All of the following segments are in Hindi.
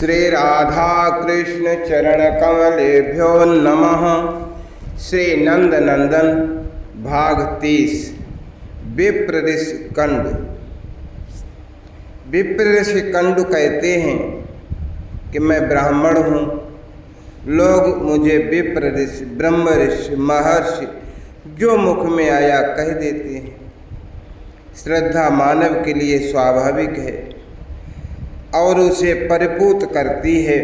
श्री राधा कृष्ण चरण कमलेभ्यो नमः। श्री नंद नंदन भाग 30 विप्र ऋषि कंड। विप्र ऋषि कंड कहते हैं कि मैं ब्राह्मण हूँ। लोग मुझे विप्र ऋषि, ब्रह्म ऋषि, महर्षि जो मुख में आया कह देते हैं। श्रद्धा मानव के लिए स्वाभाविक है और उसे परिपूत करती है।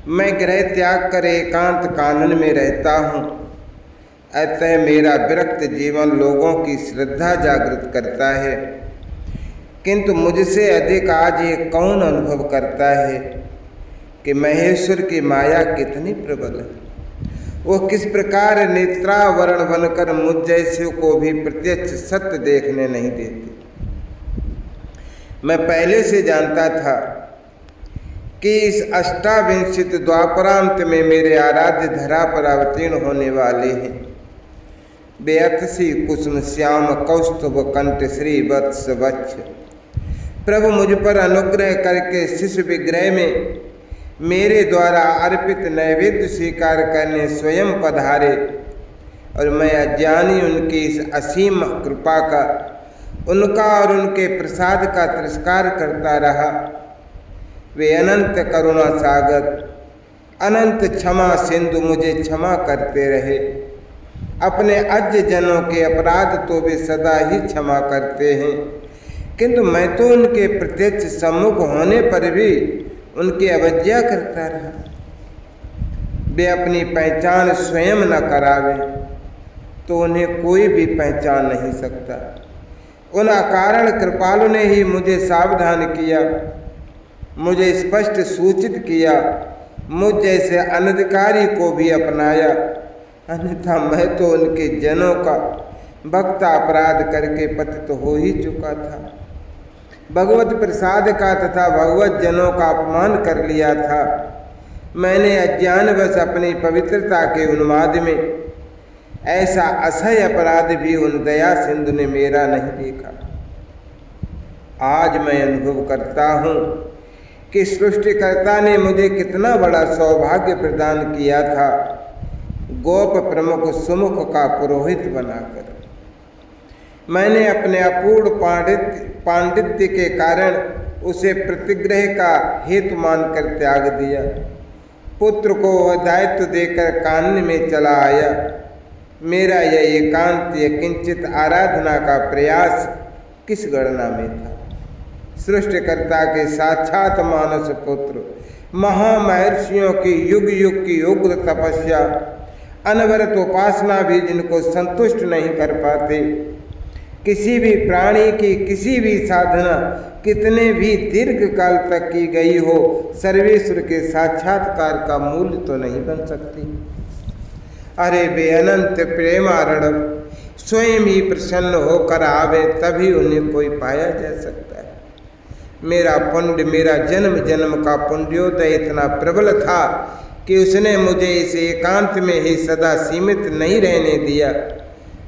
मैं गृह त्याग कर एकांत कानन में रहता हूँ, अतः मेरा विरक्त जीवन लोगों की श्रद्धा जागृत करता है। किंतु मुझसे अधिक आज ये कौन अनुभव करता है कि महेश्वर की माया कितनी प्रबल है। वो किस प्रकार नेत्रावरण बनकर मुझ जैसे को भी प्रत्यक्ष सत्य देखने नहीं देते। मैं पहले से जानता था कि इस अष्टाविंशित द्वापरांत में मेरे आराध्य धरा पर अवतीर्ण होने वाले हैं। बेअतसी कुसुम श्याम कौस्तुभ कंठ श्री वत्स वक्ष। प्रभु मुझ पर अनुग्रह करके शिशु विग्रह में मेरे द्वारा अर्पित नैवेद्य स्वीकार करने स्वयं पधारे और मैं अज्ञानी उनकी इस असीम कृपा का, उनका और उनके प्रसाद का तिरस्कार करता रहा। वे अनंत करुणा सागर, अनंत क्षमा सिंधु मुझे क्षमा करते रहे। अपने अज्ञ जनों के अपराध तो वे सदा ही क्षमा करते हैं, किंतु मैं तो उनके प्रत्यक्ष सम्मुख होने पर भी उनकी अवज्ञा करता रहा। वे अपनी पहचान स्वयं न करावें तो उन्हें कोई भी पहचान नहीं सकता। उन अकारण कृपालु ने ही मुझे सावधान किया, मुझे स्पष्ट सूचित किया, मुझ जैसे अनधिकारी को भी अपनाया। अन्यथा मैं तो उनके जनों का भक्ता अपराध करके पतित हो ही चुका था। भगवत प्रसाद का तथा भगवत जनों का अपमान कर लिया था। मैंने अज्ञानवश अपनी पवित्रता के उन्माद में ऐसा असह्य अपराध भी उन दया सिंधु ने मेरा नहीं देखा। आज मैं अनुभव करता हूँ कि सृष्टिकर्ता ने मुझे कितना बड़ा सौभाग्य प्रदान किया था, गोप प्रमुख सुमुख का पुरोहित बनाकर। मैंने अपने अपूर्ण पांडित्य के कारण उसे प्रतिग्रह का हेतु मानकर त्याग दिया। पुत्र को वह दायित्व देकर कानन में चला आया। मेरा यह एकांत या किंचित आराधना का प्रयास किस गणना में था। सृष्टिकर्ता के साक्षात मानस पुत्र, महामहर्षियों की युग युग की उग्र तपस्या, अनवरत उपासना भी जिनको संतुष्ट नहीं कर पाते। किसी भी प्राणी की किसी भी साधना कितने भी दीर्घ काल तक की गई हो, सर्वेश्वर के साक्षात्कार का मूल्य तो नहीं बन सकती। अरे वे अनंत प्रेमारण स्वयं ही प्रसन्न होकर आवे तभी उन्हें कोई पाया जा सकता है। मेरा पुण्य, मेरा जन्म जन्म का पुण्योदय इतना प्रबल था कि उसने मुझे इस एकांत में ही सदा सीमित नहीं रहने दिया।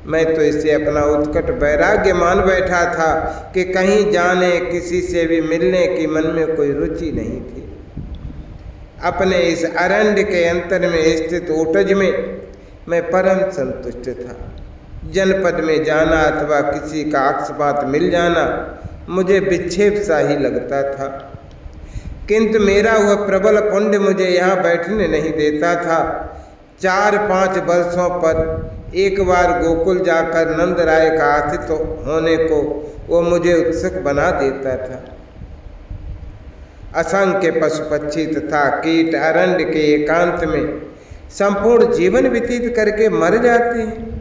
मैं तो इसे अपना उत्कट वैराग्य मान बैठा था कि कहीं जाने, किसी से भी मिलने की मन में कोई रुचि नहीं थी। अपने इस अरण्य के अंतर में स्थित ओटज में मैं परम संतुष्ट था। जनपद में जाना अथवा किसी का अक्षपात मिल जाना मुझे विक्षेप सा ही लगता था। किंतु मेरा वह प्रबल पुण्य मुझे यहाँ बैठने नहीं देता था। 4-5 वर्षों पर एक बार गोकुल जाकर नंद राय का आतिथ्य होने को वो मुझे उत्सुक बना देता था। असंख्य पशु पक्षी तथा कीट अरण्य के एकांत में संपूर्ण जीवन व्यतीत करके मर जाते हैं।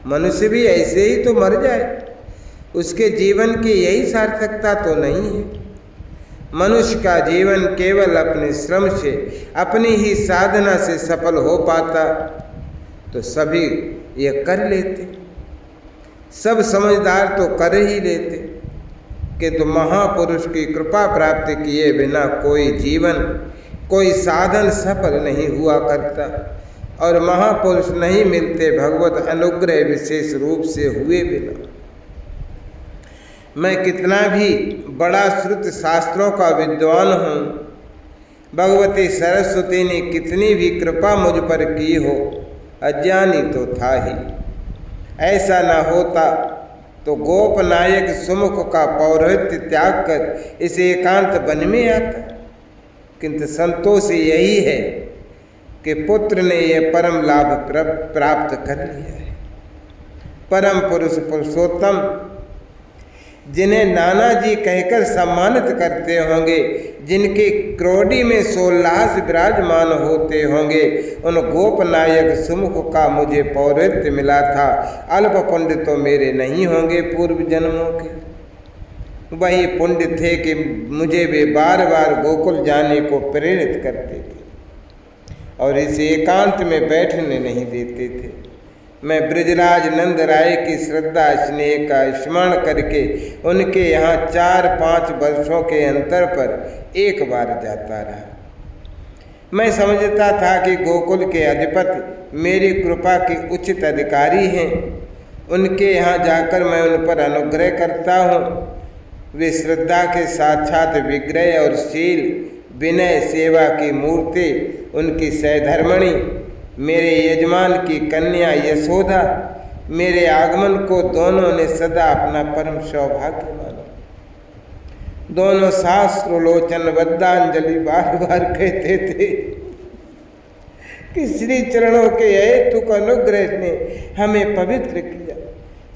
मनुष्य भी ऐसे ही तो मर जाए, उसके जीवन की यही सार्थकता तो नहीं है। मनुष्य का जीवन केवल अपने श्रम से, अपनी ही साधना से सफल हो पाता तो सभी ये कर लेते, सब समझदार तो कर ही लेते। किंतु महापुरुष की कृपा प्राप्ति किए बिना कोई जीवन, कोई साधन सफल नहीं हुआ करता और महापुरुष नहीं मिलते भगवत अनुग्रह विशेष रूप से हुए बिना। मैं कितना भी बड़ा श्रुत शास्त्रों का विद्वान हूँ, भगवती सरस्वती ने कितनी भी कृपा मुझ पर की हो, अज्ञानी तो था ही। ऐसा न होता तो गोप नायक सुमुख का पौरोहित्य त्याग कर इस एकांत वन में आता। किंतु संतोष यही है कि पुत्र ने यह परम लाभ प्राप्त कर लिया है। परम पुरुष पुरुषोत्तम जिन्हें नाना जी कहकर सम्मानित करते होंगे, जिनके क्रोड़ी में सोल्लास विराजमान होते होंगे, उन गोप नायक सुमुख का मुझे पौरोहित्य मिला था। अल्प पुण्य तो मेरे नहीं होंगे पूर्व जन्मों के, वही पुण्य थे कि मुझे वे बार बार गोकुल जाने को प्रेरित करते थे और इस एकांत में बैठने नहीं देते थे। मैं ब्रजराज नंद राय की श्रद्धा स्नेह का स्मरण करके उनके यहाँ 4-5 वर्षों के अंतर पर एक बार जाता रहा। मैं समझता था कि गोकुल के अधिपति मेरी कृपा के उचित अधिकारी हैं, उनके यहाँ जाकर मैं उन पर अनुग्रह करता हूँ। वे श्रद्धा के साक्षात विग्रह और शील विनय सेवा की मूर्ति, उनकी सहधर्मणि मेरे यजमान की कन्या यशोदा, मेरे आगमन को दोनों ने सदा अपना परम सौभाग्य माना। दोनों शास्त्रोलोचन बद्धांजलि बार बार कहते थे कि श्री चरणों के हेतुक अनुग्रह ने हमें पवित्र किया।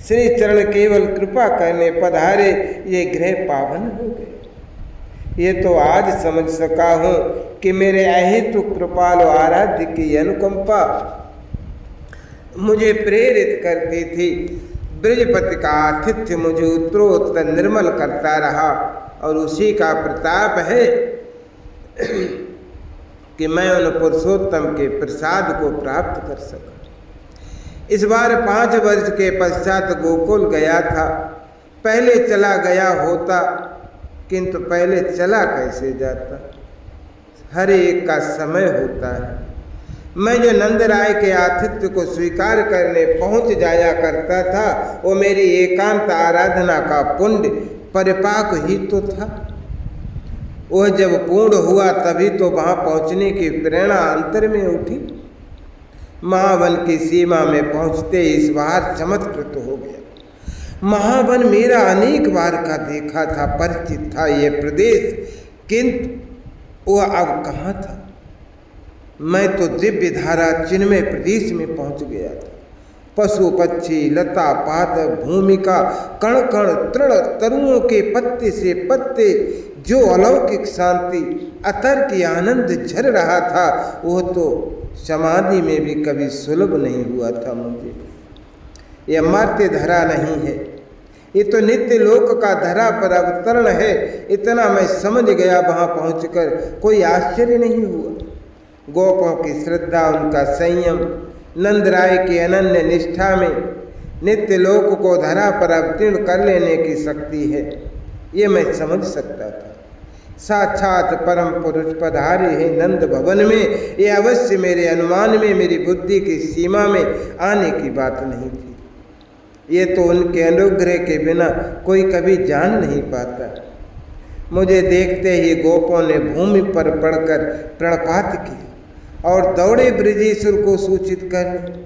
श्री चरण केवल कृपा करने पधारे, ये गृह पावन हो गए। ये तो आज समझ सका हूँ कि मेरे अहेतु कृपालु आराध्य की अनुकंपा मुझे प्रेरित करती थी। ब्रजपति का आतिथ्य मुझे उत्तरोत्तर निर्मल करता रहा और उसी का प्रताप है कि मैं उन पुरुषोत्तम के प्रसाद को प्राप्त कर सका। इस बार 5 वर्ष के पश्चात गोकुल गया था। पहले चला गया होता, किंतु पहले चला कैसे जाता। हर एक का समय होता है। मैं जो नंदराय के आतिथ्य को स्वीकार करने पहुंच जाया करता था, वो मेरी एकांत आराधना का पुण्य परिपाक ही तो था। वह जब पूर्ण हुआ तभी तो वहां पहुंचने की प्रेरणा अंतर में उठी। महावन की सीमा में पहुंचते इस बार चमत्कृत हो गया। महावन मेरा अनेक बार का देखा था, परिचित था ये प्रदेश, किंतु वह अब कहाँ था। मैं तो दिव्य धारा चिन्मय प्रदेश में पहुंच गया था। पशु पक्षी लता पात भूमिका कण कण तृण तरुओं के पत्ते से पत्ते जो अलौकिक शांति अतर्क आनंद झर रहा था, वह तो समाधि में भी कभी सुलभ नहीं हुआ था मुझे। यह मर्त्य धरा नहीं है, ये तो नित्य लोक का धरा पर अवतरण है। इतना मैं समझ गया वहां पहुंचकर, कोई आश्चर्य नहीं हुआ। गोपों की श्रद्धा, उनका संयम, नंदराय की अनन्य निष्ठा में नित्य लोक को धरा पर अवतीर्ण कर लेने की शक्ति है, ये मैं समझ सकता था। साक्षात परम पुरुष पधारे हैं नंद भवन में, ये अवश्य मेरे अनुमान में, मेरी बुद्धि की सीमा में आने की बात नहीं थी। ये तो उनके अनुग्रह के बिना कोई कभी जान नहीं पाता। मुझे देखते ही गोपों ने भूमि पर पड़कर प्रणपात किया और दौड़े ब्रजेश्वर को सूचित करने।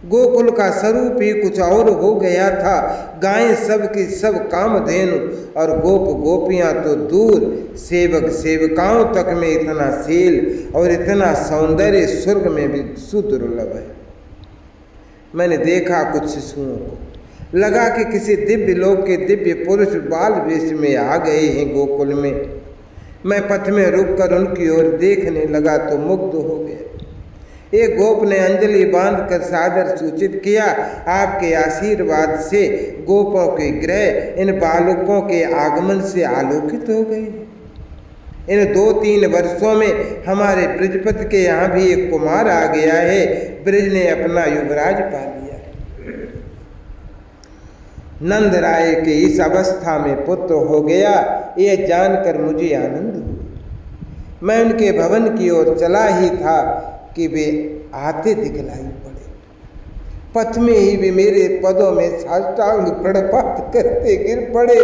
गोकुल का स्वरूप ही कुछ और हो गया था। गायें सब की सब कामधेनु और गोप गोपियां तो दूर, सेवक सेविकाओं तक में इतना शील और इतना सौंदर्य स्वर्ग में भी सुदुर्लभ है। मैंने देखा कुछ शिशुओं को, लगा कि किसी दिव्य लोक के दिव्य पुरुष बाल वेश में आ गए हैं गोकुल में। मैं पथ में रुककर उनकी ओर देखने लगा तो मुग्ध हो गया। एक गोप ने अंजलि बांधकर सादर सूचित किया, आपके आशीर्वाद से गोपों के गृह इन बालकों के आगमन से आलोकित हो गए। इन 2-3 वर्षों में हमारे ब्रजपति के यहाँ भी एक कुमार आ गया है। ब्रज ने अपना युवराज पा लिया। नंद राय के इस अवस्था में पुत्र हो गया, यह जानकर मुझे आनंद हुआ। मैं उनके भवन की ओर चला ही था कि वे आते दिखलाई पड़े। पथ में ही वे मेरे पदों में साष्टांग प्रणपात करते गिर पड़े।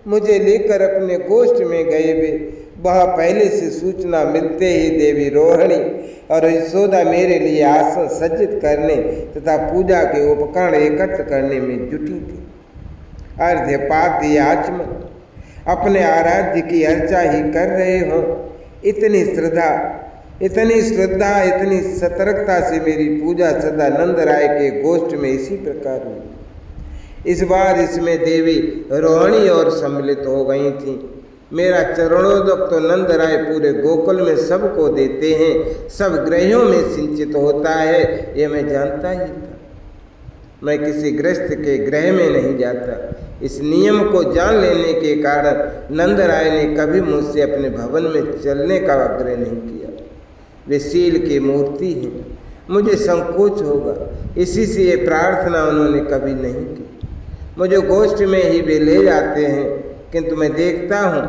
मुझे लेकर अपने गोष्ठ में गए। वे वह पहले से सूचना मिलते ही देवी रोहिणी और यशोदा मेरे लिए आसन सज्जित करने तथा पूजा के उपकरण एकत्र करने में जुटी थी। अर्घ्यपाद्य आचमन अपने आराध्य की अर्चा ही कर रहे हो। इतनी श्रद्धा, इतनी सतर्कता से मेरी पूजा सदा नंद राय के गोष्ठ में इसी प्रकार हुई। इस बार इसमें देवी रोहिणी और सम्मिलित हो गई थी। मेरा चरणोदक तो नंद राय पूरे गोकुल में सबको देते हैं, सब ग्रहों में सिंचित होता है, ये मैं जानता ही था। मैं किसी गृहस्थ के ग्रह में नहीं जाता। इस नियम को जान लेने के कारण नंद राय ने कभी मुझसे अपने भवन में चलने का आग्रह नहीं किया। वे शील की मूर्ति हैं, मुझे संकोच होगा, इसी से ये प्रार्थना उन्होंने कभी नहीं की। मुझे गोष्ठ में ही वे ले जाते हैं, किंतु मैं देखता हूँ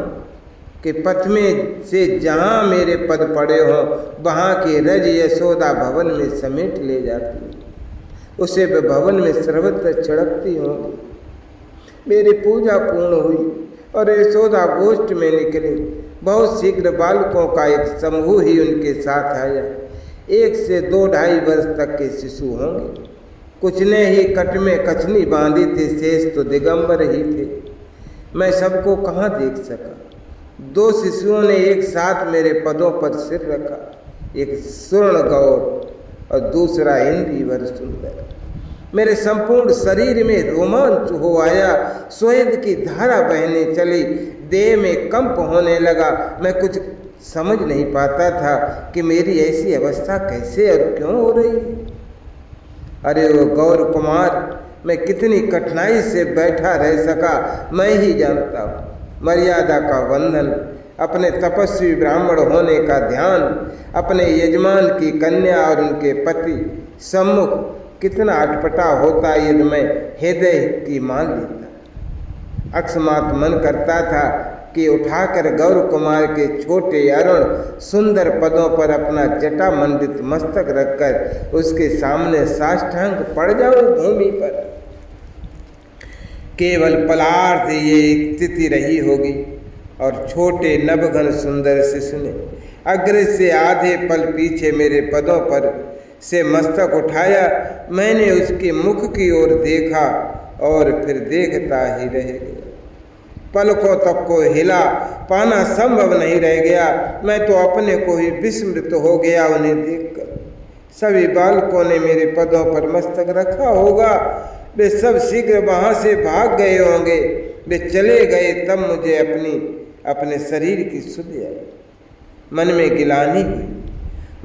कि पथ में से जहाँ मेरे पद पड़े हों वहाँ की रज यशोदा भवन में समेट ले जाती है। उसे वे भवन में सर्वत्र छिड़कती होंगी। मेरी पूजा पूर्ण हुई और यशोदा गोष्ठ में निकली। बहुत शीघ्र बालकों का एक समूह ही उनके साथ आया। 1 से 2-2.5 वर्ष तक के शिशु होंगे। कुछ ने ही कट में कछनी बांधी थी, शेष तो दिगंबर ही थे। मैं सबको कहाँ देख सका। 2 शिशुओं ने एक साथ मेरे पदों पर सिर रखा, एक स्वर्ण गौर और दूसरा इंद्रवर सुंदर। मेरे संपूर्ण शरीर में रोमांच हो आया, स्वेद की धारा बहने चली, देह में कंप होने लगा। मैं कुछ समझ नहीं पाता था कि मेरी ऐसी अवस्था कैसे और क्यों हो रही है। अरे वो गौर कुमार, मैं कितनी कठिनाई से बैठा रह सका मैं ही जानता हूँ। मर्यादा का वंदन, अपने तपस्वी ब्राह्मण होने का ध्यान, अपने यजमान की कन्या और उनके पति सम्मुख कितना अटपटा होता यदि मैं हृदय की मान लेता। अकस्मात मन करता था कि उठाकर गौर कुमार के छोटे अरुण सुंदर पदों पर अपना जटा मंडित मस्तक रखकर उसके सामने साष्टांग पड़ जाऊं भूमि पर। केवल पलार्थ ये स्थिति रही होगी और छोटे नवघन सुंदर शिशु ने अग्र से आधे पल पीछे मेरे पदों पर से मस्तक उठाया। मैंने उसके मुख की ओर देखा और फिर देखता ही रह गया। पलकों तक को हिला पाना संभव नहीं रह गया। मैं तो अपने को ही विस्मृत हो गया उन्हें देखकर। सभी बालकों ने मेरे पदों पर मस्तक रखा होगा। वे सब शीघ्र वहाँ से भाग गए होंगे। वे चले गए तब मुझे अपने शरीर की सुध आई। मन में गिलानी हुई।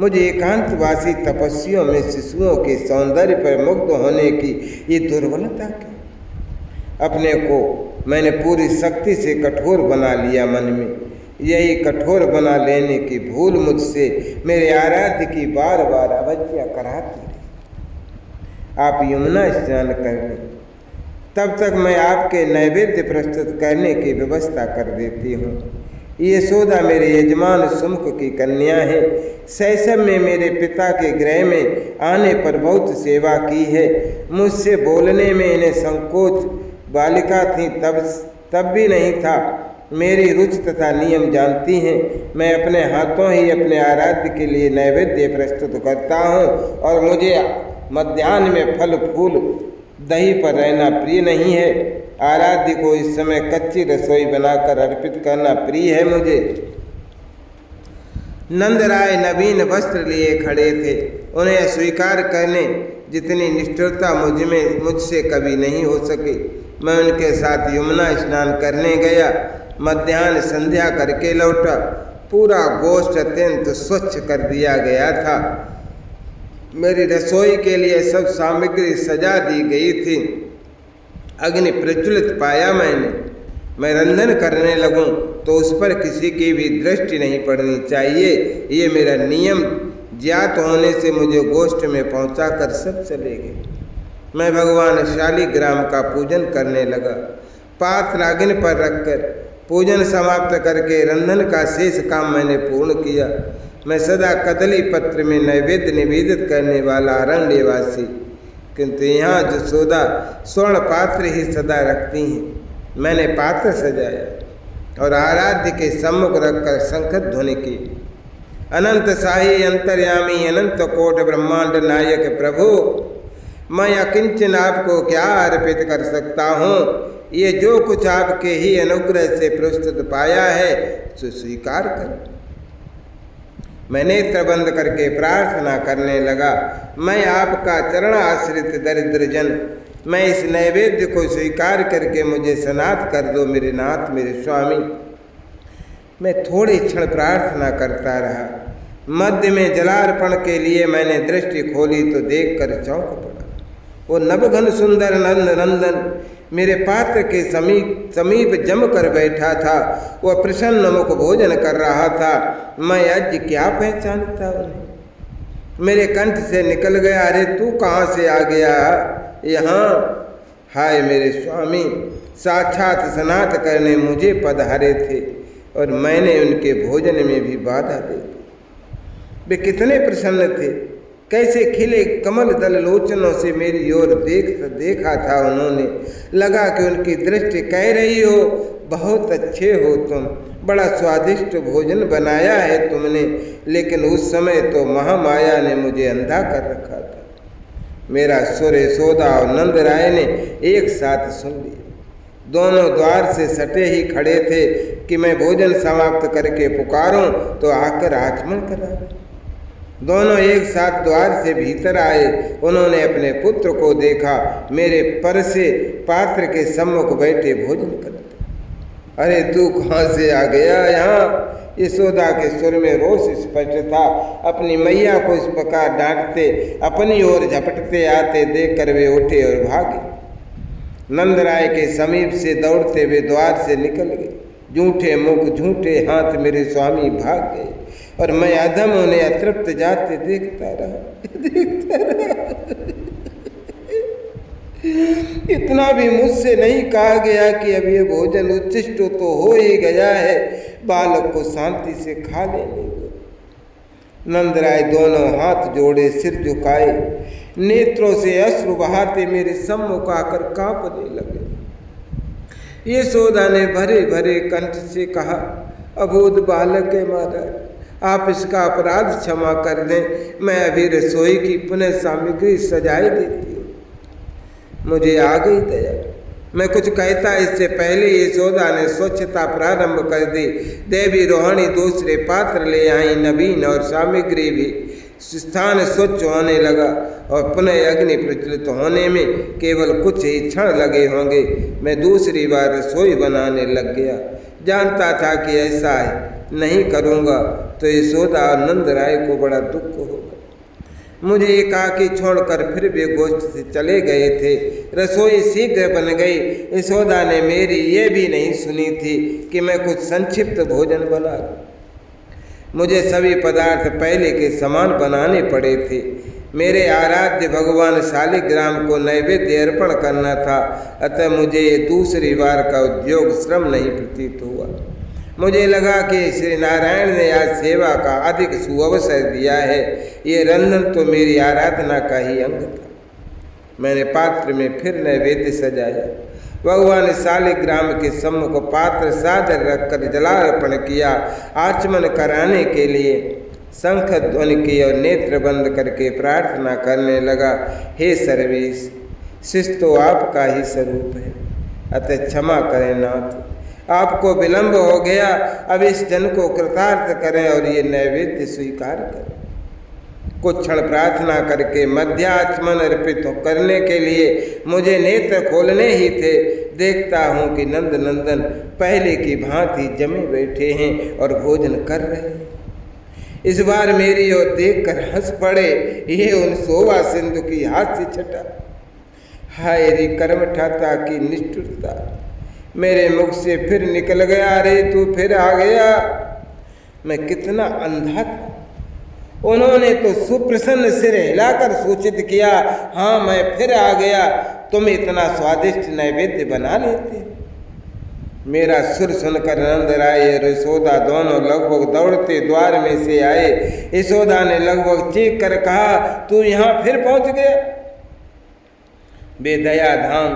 मुझे एकांतवासी तपस्वियों में शिशुओं के सौंदर्य पर मुग्ध होने की ये दुर्बलता की। अपने को मैंने पूरी शक्ति से कठोर बना लिया। मन में यही कठोर बना लेने की भूल मुझसे मेरे आराध्य की बार बार अवज्ञा कराती रही। आप यमुना स्नान कर लें, तब तक मैं आपके नैवेद्य प्रस्तुत करने की व्यवस्था कर देती हूँ। यशोदा मेरे यजमान सुमुख की कन्या है। शैशव में मेरे पिता के गृह में आने पर बहुत सेवा की है। मुझसे बोलने में इन्हें संकोच, बालिका थी तब भी नहीं था। मेरी रुचि तथा नियम जानती हैं। मैं अपने हाथों ही अपने आराध्य के लिए नैवेद्य प्रस्तुत करता हूँ और मुझे मध्याह्न में फल फूल दही पर रहना प्रिय नहीं है। आराध्य को इस समय कच्ची रसोई बनाकर अर्पित करना प्रिय है मुझे। नंद राय नवीन वस्त्र लिए खड़े थे। उन्हें स्वीकार करने जितनी निष्ठुरता मुझसे कभी नहीं हो सकी। मैं उनके साथ यमुना स्नान करने गया। मध्याह्न संध्या करके लौटा। पूरा गोष्ठ अत्यंत स्वच्छ कर दिया गया था। मेरी रसोई के लिए सब सामग्री सजा दी गई थी। अग्नि प्रज्वलित पाया मैंने। मैं रंधन करने लगूं तो उस पर किसी की भी दृष्टि नहीं पड़नी चाहिए। ये मेरा नियम ज्ञात होने से मुझे गोष्ठ में पहुंचाकर सब चले गए। मैं भगवान शालिग्राम का पूजन करने लगा। पात्र अग्नि पर रखकर पूजन समाप्त करके रंधन का शेष काम मैंने पूर्ण किया। मैं सदा कदली पत्र में नैवेद्य निवेदित करने वाला अरण्यवासी, किंतु यहाँ यशोदा स्वर्ण पात्र ही सदा रखती हैं। मैंने पात्र सजाया। और आराध्य के सम्मुख रखकर शंखध्वनि ध्वनि की। अनंत शाही अंतर्यामी अनंत कोट ब्रह्मांड नायक प्रभु, मैं अकिंचन आपको क्या अर्पित कर सकता हूँ। ये जो कुछ आपके ही अनुग्रह से प्रस्तुत पाया है सो स्वीकार कर। मैं नेत्र बंद करके प्रार्थना करने लगा, मैं आपका चरण आश्रित दरिद्र जन, मैं इस नैवेद्य को स्वीकार करके मुझे सनाथ कर दो मेरे नाथ मेरे स्वामी। मैं थोड़ी क्षण प्रार्थना करता रहा। मध्य में जलार्पण के लिए मैंने दृष्टि खोली तो देखकर चौंक पड़ा। वो नवघन सुंदर नंद नंदन मेरे पात्र के समीप जम कर बैठा था। वह प्रसन्न मुख भोजन कर रहा था। मैं आज क्या पहचानता उन्हें? मेरे कंठ से निकल गया, अरे तू कहाँ से आ गया यहाँ? हाय मेरे स्वामी, साक्षात सनाथ करने मुझे पधारे थे और मैंने उनके भोजन में भी बाधा दे दी। वे कितने प्रसन्न थे, कैसे खिले कमल दल लोचनों से मेरी ओर देखा था उन्होंने। लगा कि उनकी दृष्टि कह रही हो, बहुत अच्छे हो तुम, बड़ा स्वादिष्ट भोजन बनाया है तुमने। लेकिन उस समय तो महामाया ने मुझे अंधा कर रखा था। मेरा सुर यशोदा और नंद राय ने एक साथ सुन लिया। दोनों द्वार से सटे ही खड़े थे कि मैं भोजन समाप्त करके पुकारूं तो आकर आचमन करा। दोनों एक साथ द्वार से भीतर आए। उन्होंने अपने पुत्र को देखा, मेरे परसे पात्र के सम्मुख बैठे भोजन करते। अरे तू कहाँ से आ गया यहाँ? यशोदा के सुर में रोष स्पष्ट था। अपनी मैया को इस प्रकार डांटते, अपनी ओर झपटते आते देखकर वे उठे और भागे। नंदराय के समीप से दौड़ते हुए द्वार से निकल गए। झूठे मुख झूठे हाथ मेरे स्वामी भाग गए और मैं अधम उन्हें अतृप्त जाते देखता रहा। इतना भी मुझसे नहीं कहा गया कि अब ये भोजन उच्छिष्ट तो हो ही गया है, बालक को शांति से खा लेने दो। नंदराय दोनों हाथ जोड़े सिर झुकाए, नेत्रों से अश्रु बहाते मेरे सम्मुख आकर कांपने लगे। यशोदा ने भरे भरे कंठ से कहा, अबोध बालक है महाराज, आप इसका अपराध क्षमा कर दें। मैं अभी रसोई की पुनः सामग्री सजाई देती हूँ। मुझे आ गई दया। मैं कुछ कहता इससे पहले यशोदा ने स्वच्छता प्रारंभ कर दी। देवी रोहिणी दूसरे पात्र ले आई, नवीन और सामग्री भी। स्थान स्वच्छ होने लगा और पुनः अग्नि प्रज्वलित होने में केवल कुछ ही क्षण लगे होंगे। मैं दूसरी बार रसोई बनाने लग गया। जानता था कि ऐसा है नहीं करूँगा तो यशोदा और नंद राय को बड़ा दुख होगा। मुझे एकाकी छोड़कर फिर वे गोष्ठ से चले गए थे। रसोई शीघ्र बन गई। यशोदा ने मेरी ये भी नहीं सुनी थी कि मैं कुछ संक्षिप्त भोजन बना दूं। मुझे सभी पदार्थ पहले के समान बनाने पड़े थे। मेरे आराध्य भगवान शालिग्राम को नैवेद्य अर्पण करना था, अतः मुझे ये दूसरी बार का उद्योग श्रम नहीं प्रतीत हुआ। मुझे लगा कि श्री नारायण ने आज सेवा का अधिक सुअवसर दिया है। ये रंधन तो मेरी आराधना का ही अंग था। मैंने पात्र में फिर नैवेद्य सजाया। भगवान शालिग्राम के सम्मुख पात्र सादर रखकर जलार्पण किया। आचमन कराने के लिए शंख ध्वनि की और नेत्र बंद करके प्रार्थना करने लगा, हे सर्वेश, शिष्य तो आपका ही स्वरूप है, अतः क्षमा करें नाथ, आपको विलंब हो गया। अब इस जन को कृतार्थ करें और ये नैवेद्य स्वीकार करें। कुछ क्षण प्रार्थना करके मध्याचमन अर्पित करने के लिए मुझे नेत्र खोलने ही थे। देखता हूँ कि नंद नंदन पहले की भांति जमे बैठे हैं और भोजन कर रहे हैं। इस बार मेरी ओर देखकर हंस पड़े। ये उन शोभा सिंधु की हास्य छटा। हाय रे कर्मठाता की निष्ठुरता, मेरे मुख से फिर निकल गया, अरे तू फिर आ गया। मैं कितना अंधा था। उन्होंने तो सुप्रसन्न सिर हिलाकर सूचित किया, हाँ मैं फिर आ गया, तुम इतना स्वादिष्ट नैवेद्य बना लेते। मेरा सुर सुनकर नंद राय और यशोदा दोनों लगभग दौड़ते द्वार में से आए। यशोदा ने लगभग चीख कर कहा, तू यहाँ फिर पहुँच गया? बे दया धाम,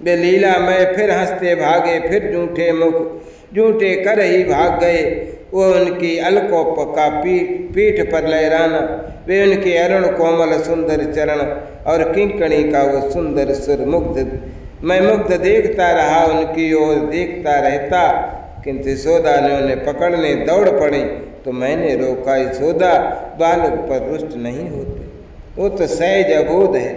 बे लीला, मैं फिर हंसते भागे, फिर झूठे मुख। झूठे कर ही भाग गए। वो उनकी अलकोप का पीठ पर लहराना, वे उनके अरुण कोमल सुंदर चरण और किंकणी का वो सुंदर सुर मुग्ध। मैं मुग्ध देखता रहा, उनकी ओर देखता रहता, किंतु यशोदा ने उन्हें पकड़ने दौड़ पड़ी तो मैंने रोका। यशोदा बालक पर रुष्ट नहीं होते, वो तो सहज अबोध है।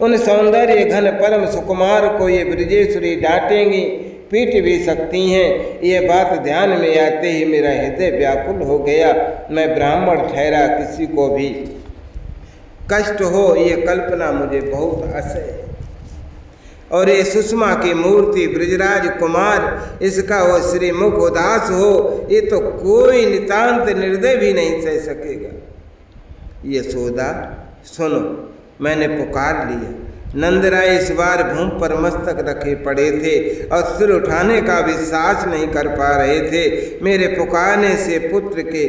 उन सौंदर्य घन परम सुकुमार को ये ब्रजेश्वरी डांटेंगी, पीट भी सकती हैं। ये बात ध्यान में आते ही मेरा हृदय व्याकुल हो गया। मैं ब्राह्मण ठहरा, किसी को भी कष्ट हो ये कल्पना मुझे बहुत असह्य है। और ये सुषमा की मूर्ति ब्रजराज कुमार, इसका वो श्रीमुख उदास हो, ये तो कोई नितांत निर्दय भी नहीं सह सकेगा। यशोदा सुनो, मैंने पुकार लिया। नंदराय इस बार भूमि पर मस्तक रखे पड़े थे और सिर उठाने का भी साहस नहीं कर पा रहे थे। मेरे पुकारने से पुत्र के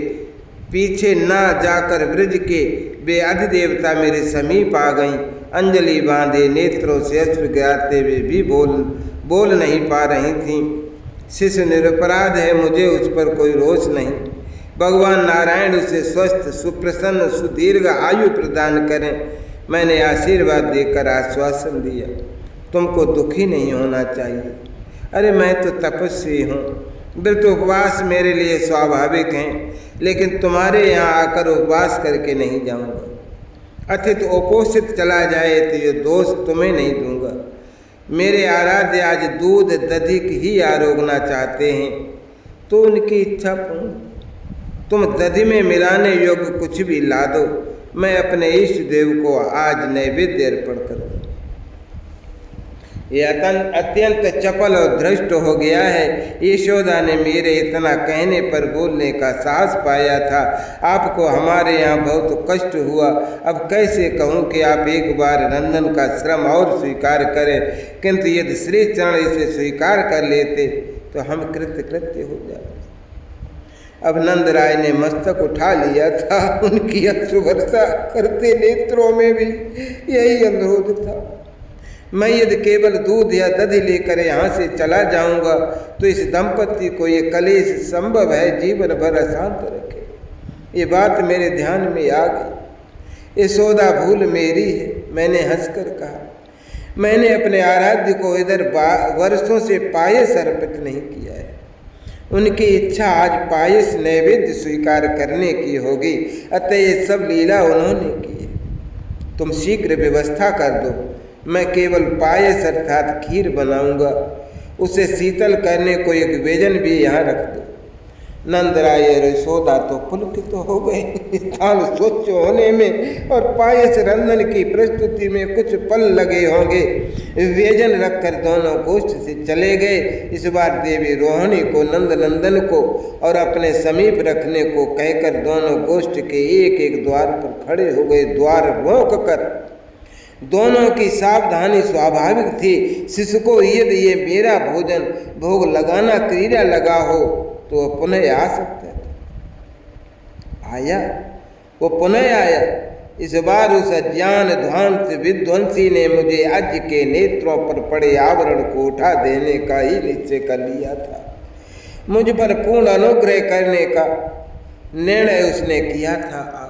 पीछे ना जाकर ब्रज के वे अधिदेवता मेरे समीप आ गईं। अंजलि बांधे नेत्रों से अश्रु गिराते हुए भी बोल नहीं पा रही थीं। शिष्य निरपराध है, मुझे उस पर कोई रोष नहीं। भगवान नारायण उसे स्वस्थ सुप्रसन्न सुदीर्घ आयु प्रदान करें। मैंने आशीर्वाद देकर आश्वासन दिया, तुमको दुखी नहीं होना चाहिए। अरे मैं तो तपस्वी हूँ, व्रत उपवास मेरे लिए स्वाभाविक हैं, लेकिन तुम्हारे यहाँ आकर उपवास करके नहीं जाऊँगा। अतिथि उपोषित चला जाए तो ये दोष तुम्हें नहीं दूंगा। मेरे आराध्य आज दूध दधिक ही आरोगना चाहते हैं तो उनकी इच्छा पूर्ण। तुम दधि में मिलाने योग्य कुछ भी ला दो, मैं अपने इष्ट देव को आज नैवेद्य अर्पण करूँ। यह अत्यंत चपल और धृष्ट हो गया है। यशोदा ने मेरे इतना कहने पर बोलने का साहस पाया था। आपको हमारे यहाँ बहुत कष्ट हुआ, अब कैसे कहूँ कि आप एक बार नंदन का श्रम और स्वीकार करें, किंतु यदि श्री चरण इसे स्वीकार कर लेते तो हम कृतकृत्य हो जाते। अब नंद राय ने मस्तक उठा लिया था, उनकी अश्रु वर्षा करते नेत्रों में भी यही अनुरोध था। मैं यदि केवल दूध या दधि लेकर यहाँ से चला जाऊंगा तो इस दंपति को ये कलेश संभव है जीवन भर अशांत रखे। ये बात मेरे ध्यान में आ गई। यशोदा भूल मेरी है, मैंने हंसकर कहा। मैंने अपने आराध्य को इधर वर्षों से पायस अर्पित नहीं किया है। उनकी इच्छा आज पायस नैवेद्य स्वीकार करने की होगी, अतः ये सब लीला उन्होंने की है। तुम शीघ्र व्यवस्था कर दो, मैं केवल पायस अर्थात खीर बनाऊंगा, उसे शीतल करने को एक व्यंजन भी यहाँ रख दो। नंदराय और यशोदा तो पुलकित हो गए। स्थान स्वच्छ होने में और पायस रंधन की प्रस्तुति में कुछ पल लगे होंगे। व्यंजन रखकर दोनों गोष्ठ से चले गए। इस बार देवी रोहिणी को नंद नंदन को और अपने समीप रखने को कहकर दोनों गोष्ठ के एक एक द्वार पर खड़े हो गए। द्वार रोक कर दोनों की सावधानी स्वाभाविक थी। शिशु को यदि ये मेरा भोजन भोग लगाना क्रीड़ा लगा हो तो वह पुनः आ सकता था। आया, वो पुनः आया। इस बार उस अज्ञान ध्वांत विध्वंसी ने मुझे अज के नेत्रों पर पड़े आवरण को उठा देने का ही निश्चय कर लिया था। मुझ पर पूर्ण अनुग्रह करने का निर्णय उसने किया था। आज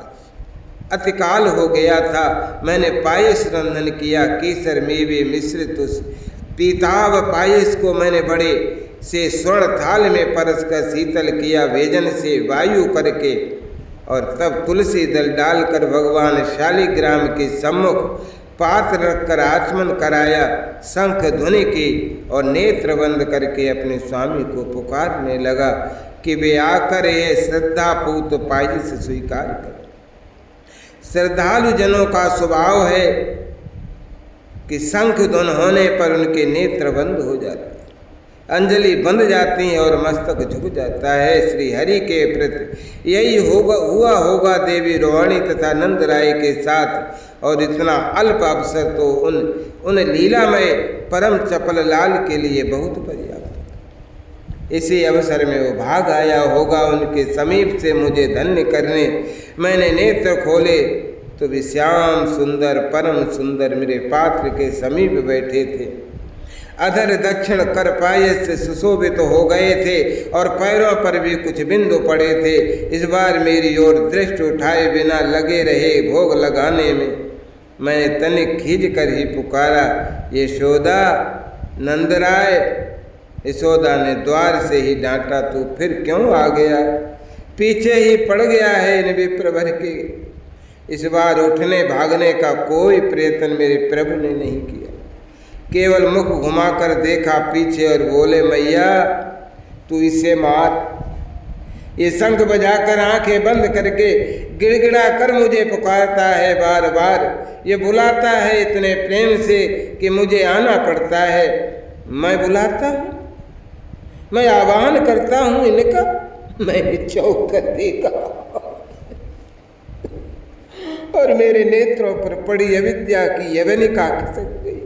अतिकाल हो गया था। मैंने पायस रंधन किया। केसर मेवे मिश्रित उस पीताव पायस को मैंने बड़े से स्वर्ण थाल में परस कर शीतल किया, व्यंजन से वायु करके, और तब तुलसी दल डालकर भगवान शालिग्राम के सम्मुख पात्र रखकर आचमन कराया, शंख ध्वनि की और नेत्र बंद करके अपने स्वामी को पुकारने लगा कि वे आकर ये श्रद्धापूत पायस स्वीकार करें। श्रद्धालु जनों का स्वभाव है कि शंख ध्वनि होने पर उनके नेत्र बंद हो जाते हैं, अंजलि बंध जाती है और मस्तक झुक जाता है श्री हरि के प्रति। यही हुआ होगा देवी रोहिणी तथा नंद राय के साथ। और इतना अल्प अवसर तो उन लीलामय परम चपल लाल के लिए बहुत पर्याप्त। इसी अवसर में वो भाग आया होगा उनके समीप से मुझे धन्य करने। मैंने नेत्र खोले तो वे श्याम सुंदर परम सुंदर मेरे पात्र के समीप बैठे थे। अधर दक्षिण कर पाए से सुशोभित हो गए थे और पैरों पर भी कुछ बिंदु पड़े थे। इस बार मेरी ओर दृष्टि उठाए बिना लगे रहे भोग लगाने में। मैंने तनिक खींच कर ही पुकारा, यशोदा, नंदराय। यशोदा ने द्वार से ही डांटा, तू फिर क्यों आ गया? पीछे ही पड़ गया है इन विप्र भर के। इस बार उठने भागने का कोई प्रयत्न मेरे प्रभु ने नहीं किया, केवल मुख घुमाकर देखा पीछे और बोले, मैया तू इसे मार। ये शंख बजाकर आंखें बंद करके गिड़गिड़ा कर मुझे पुकारता है बार बार। ये बुलाता है इतने प्रेम से कि मुझे आना पड़ता है। मैं बुलाता हूँ, मैं आह्वान करता हूँ इनका। मैंने चौंक कर देखा और मेरे नेत्रों पर पड़ी अविद्या की यवनिका खिसक गई।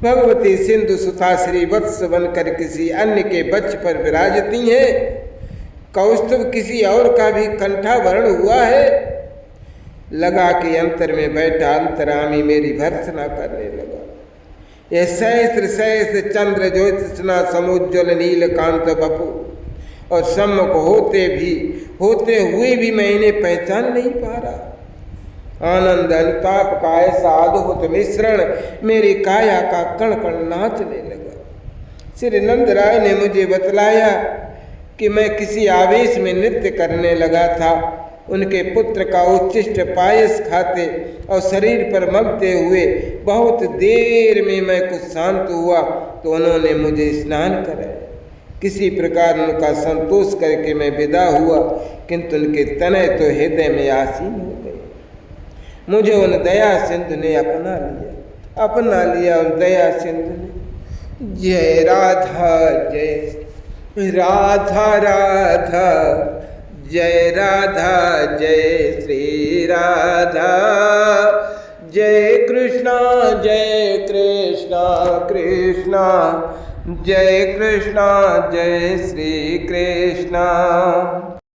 भगवती सिंधु सुता श्री वत्स बनकर किसी अन्य के बच्च पर विराजती है। कौस्तुभ किसी और का भी कंठावरण हुआ है। लगा कि अंतर में बैठा अंतरामी मेरी भर्त्सना करने लगा। यह सहस्र सहस्र चंद्र ज्योतिषना समुज्ज्वल नील कांत बपु, और सम्मुख होते हुए भी मैं इन्हें पहचान नहीं पा रहा। आनंद अनुताप का ऐसा अद्भुत मिश्रण मेरी काया का कण कण नाचने लगा। श्री नंदराय ने मुझे बतलाया कि मैं किसी आवेश में नृत्य करने लगा था। उनके पुत्र का उच्छिष्ट पायस खाते और शरीर पर मलते हुए बहुत देर में मैं कुछ शांत हुआ तो उन्होंने मुझे स्नान कराया। किसी प्रकार उनका संतोष करके मैं विदा हुआ, किंतु उनके तनय तो हृदय में आसीन हो गए। मुझे उन दया सिंधु ने अपना लिया उन दया सिंधु ने। जय राधा जय राधा राधा, जय राधा जय श्री राधा, जय कृष्णा कृष्णा, जय कृष्णा जय श्री कृष्णा।